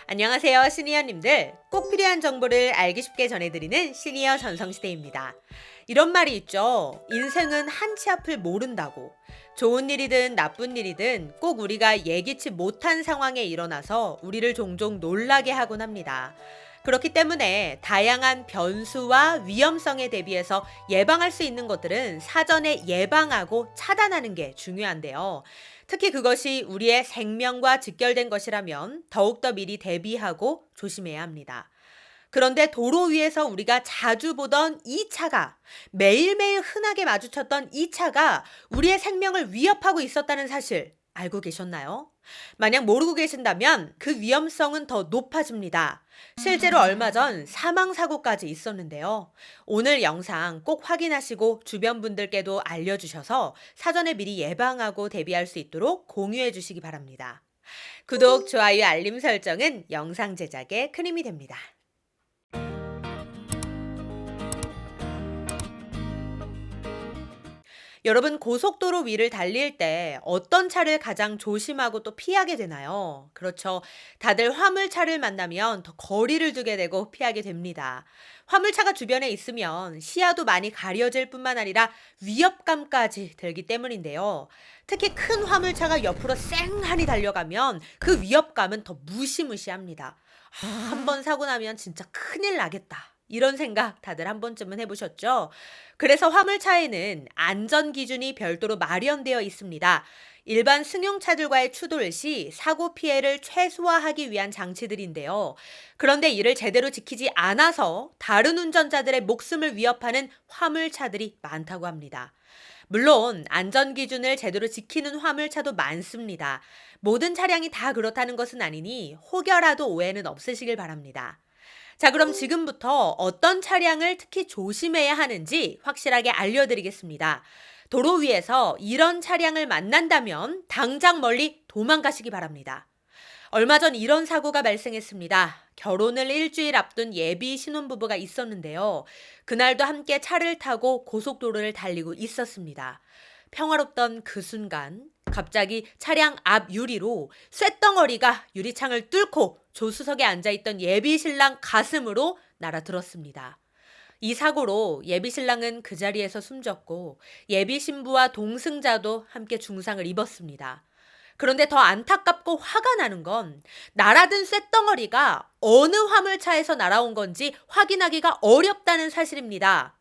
안녕하세요, 시니어님들. 꼭 필요한 정보를 알기 쉽게 전해드리는 시니어 전성시대입니다. 이런 말이 있죠. 인생은 한치 앞을 모른다고. 좋은 일이든 나쁜 일이든 꼭 우리가 예기치 못한 상황에 일어나서 우리를 종종 놀라게 하곤 합니다. 그렇기 때문에 다양한 변수와 위험성에 대비해서 예방할 수 있는 것들은 사전에 예방하고 차단하는 게 중요한데요. 특히 그것이 우리의 생명과 직결된 것이라면 더욱더 미리 대비하고 조심해야 합니다. 그런데 도로 위에서 우리가 자주 보던 이 차가 매일매일 흔하게 마주쳤던 이 차가 우리의 생명을 위협하고 있었다는 사실 알고 계셨나요? 만약 모르고 계신다면 그 위험성은 더 높아집니다. 실제로 얼마 전 사망사고까지 있었는데요. 오늘 영상 꼭 확인하시고 주변 분들께도 알려주셔서 사전에 미리 예방하고 대비할 수 있도록 공유해 주시기 바랍니다. 구독, 좋아요, 알림 설정은 영상 제작에 큰 힘이 됩니다. 여러분, 고속도로 위를 달릴 때 어떤 차를 가장 조심하고 또 피하게 되나요? 그렇죠. 다들 화물차를 만나면 더 거리를 두게 되고 피하게 됩니다. 화물차가 주변에 있으면 시야도 많이 가려질 뿐만 아니라 위협감까지 들기 때문인데요. 특히 큰 화물차가 옆으로 쌩하니 달려가면 그 위협감은 더 무시무시합니다. 한 번 사고 나면 진짜 큰일 나겠다. 이런 생각 다들 한 번쯤은 해보셨죠? 그래서 화물차에는 안전 기준이 별도로 마련되어 있습니다. 일반 승용차들과의 추돌 시 사고 피해를 최소화하기 위한 장치들인데요. 그런데 이를 제대로 지키지 않아서 다른 운전자들의 목숨을 위협하는 화물차들이 많다고 합니다. 물론 안전 기준을 제대로 지키는 화물차도 많습니다. 모든 차량이 다 그렇다는 것은 아니니 혹여라도 오해는 없으시길 바랍니다. 자, 그럼 지금부터 어떤 차량을 특히 조심해야 하는지 확실하게 알려드리겠습니다. 도로 위에서 이런 차량을 만난다면 당장 멀리 도망가시기 바랍니다. 얼마 전 이런 사고가 발생했습니다. 결혼을 일주일 앞둔 예비 신혼부부가 있었는데요. 그날도 함께 차를 타고 고속도로를 달리고 있었습니다. 평화롭던 그 순간 갑자기 차량 앞 유리로 쇳덩어리가 유리창을 뚫고 조수석에 앉아있던 예비 신랑 가슴으로 날아들었습니다. 이 사고로 예비 신랑은 그 자리에서 숨졌고 예비 신부와 동승자도 함께 중상을 입었습니다. 그런데 더 안타깝고 화가 나는 건 날아든 쇳덩어리가 어느 화물차에서 날아온 건지 확인하기가 어렵다는 사실입니다.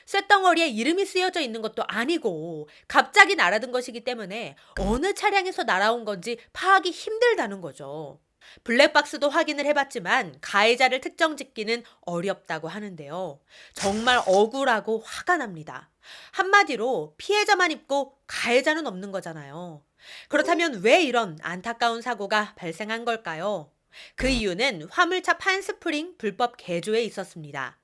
쇳덩어리에 이름이 쓰여져 있는 것도 아니고 갑자기 날아든 것이기 때문에 어느 차량에서 날아온 건지 파악이 힘들다는 거죠. 블랙박스도 확인을 해봤지만 가해자를 특정짓기는 어렵다고 하는데요. 정말 억울하고 화가 납니다. 한마디로 피해자만 있고 가해자는 없는 거잖아요. 그렇다면 왜 이런 안타까운 사고가 발생한 걸까요? 그 이유는 화물차 판스프링 불법 개조에 있었습니다.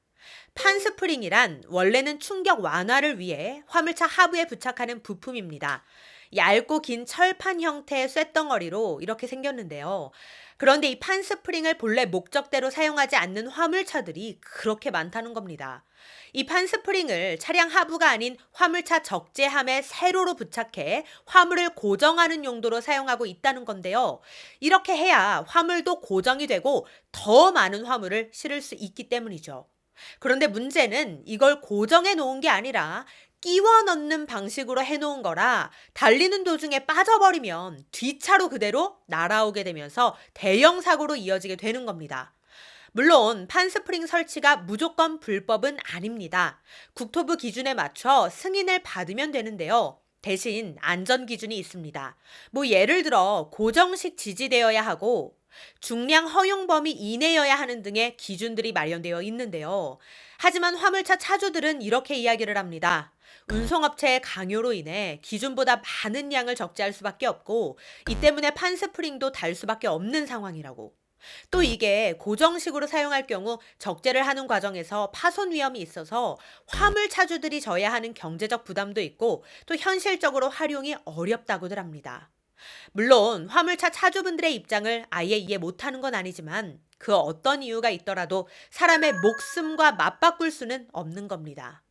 판스프링이란 원래는 충격 완화를 위해 화물차 하부에 부착하는 부품입니다. 얇고 긴 철판 형태의 쇳덩어리로 이렇게 생겼는데요. 그런데 이 판스프링을 본래 목적대로 사용하지 않는 화물차들이 그렇게 많다는 겁니다. 이 판스프링을 차량 하부가 아닌 화물차 적재함에 세로로 부착해 화물을 고정하는 용도로 사용하고 있다는 건데요. 이렇게 해야 화물도 고정이 되고 더 많은 화물을 실을 수 있기 때문이죠. 그런데 문제는 이걸 고정해 놓은 게 아니라 끼워 넣는 방식으로 해놓은 거라 달리는 도중에 빠져버리면 뒷차로 그대로 날아오게 되면서 대형 사고로 이어지게 되는 겁니다. 물론 판스프링 설치가 무조건 불법은 아닙니다. 국토부 기준에 맞춰 승인을 받으면 되는데요. 대신 안전 기준이 있습니다. 뭐 예를 들어 고정식 지지되어야 하고 중량 허용 범위 이내여야 하는 등의 기준들이 마련되어 있는데요. 하지만 화물차 차주들은 이렇게 이야기를 합니다. 운송업체의 강요로 인해 기준보다 많은 양을 적재할 수밖에 없고 이 때문에 판스프링도 달 수밖에 없는 상황이라고. 또 이게 고정식으로 사용할 경우 적재를 하는 과정에서 파손 위험이 있어서 화물 차주들이 져야 하는 경제적 부담도 있고 또 현실적으로 활용이 어렵다고들 합니다. 물론 화물차 차주분들의 입장을 아예 이해 못하는 건 아니지만 그 어떤 이유가 있더라도 사람의 목숨과 맞바꿀 수는 없는 겁니다.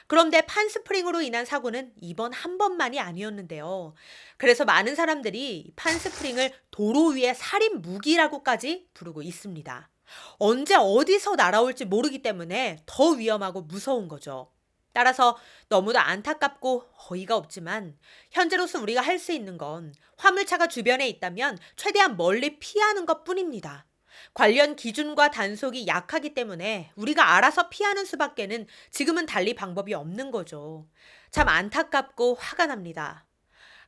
그런데 판스프링으로 인한 사고는 이번 한 번만이 아니었는데요. 그래서 많은 사람들이 판스프링을 도로 위의 살인 무기라고까지 부르고 있습니다. 언제 어디서 날아올지 모르기 때문에 더 위험하고 무서운 거죠. 따라서 너무도 안타깝고 어이가 없지만 현재로서 우리가 할 수 있는 건 화물차가 주변에 있다면 최대한 멀리 피하는 것뿐입니다. 관련 기준과 단속이 약하기 때문에 우리가 알아서 피하는 수밖에는 지금은 달리 방법이 없는 거죠. 참 안타깝고 화가 납니다.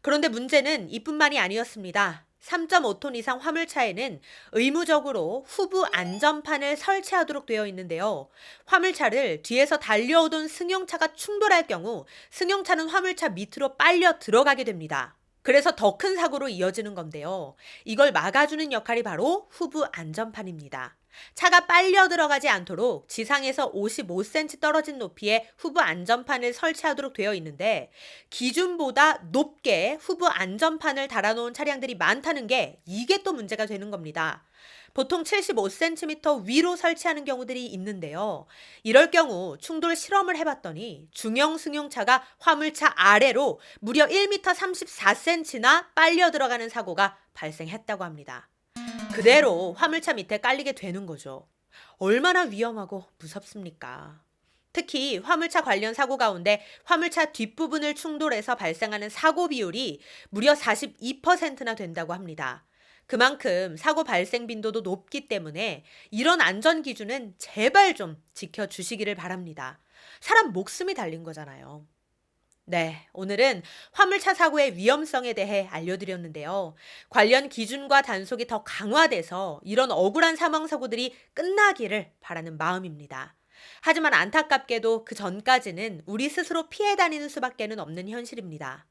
그런데 문제는 이뿐만이 아니었습니다. 3.5톤 이상 화물차에는 의무적으로 후부 안전판을 설치하도록 되어 있는데요. 화물차를 뒤에서 달려오던 승용차가 충돌할 경우 승용차는 화물차 밑으로 빨려 들어가게 됩니다. 그래서 더 큰 사고로 이어지는 건데요. 이걸 막아주는 역할이 바로 후부 안전판입니다. 차가 빨려 들어가지 않도록 지상에서 55cm 떨어진 높이의 후부 안전판을 설치하도록 되어 있는데 기준보다 높게 후부 안전판을 달아놓은 차량들이 많다는 게 이게 또 문제가 되는 겁니다. 보통 75cm 위로 설치하는 경우들이 있는데요. 이럴 경우 충돌 실험을 해봤더니 중형 승용차가 화물차 아래로 무려 1m 34cm나 빨려 들어가는 사고가 발생했다고 합니다. 그대로 화물차 밑에 깔리게 되는 거죠. 얼마나 위험하고 무섭습니까? 특히 화물차 관련 사고 가운데 화물차 뒷부분을 충돌해서 발생하는 사고 비율이 무려 42%나 된다고 합니다. 그만큼 사고 발생 빈도도 높기 때문에 이런 안전 기준은 제발 좀 지켜주시기를 바랍니다. 사람 목숨이 달린 거잖아요. 네, 오늘은 화물차 사고의 위험성에 대해 알려드렸는데요. 관련 기준과 단속이 더 강화돼서 이런 억울한 사망사고들이 끝나기를 바라는 마음입니다. 하지만 안타깝게도 그 전까지는 우리 스스로 피해 다니는 수밖에는 없는 현실입니다.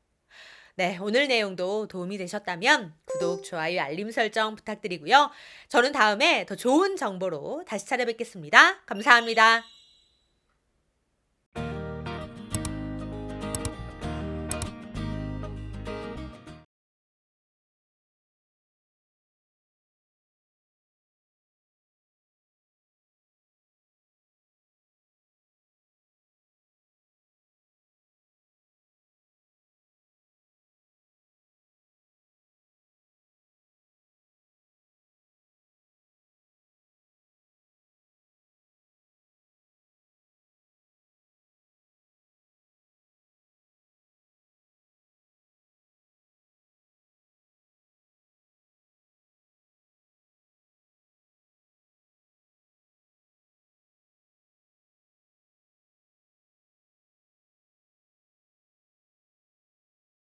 네, 오늘 내용도 도움이 되셨다면 구독, 좋아요, 알림 설정 부탁드리고요. 저는 다음에 더 좋은 정보로 다시 찾아뵙겠습니다. 감사합니다.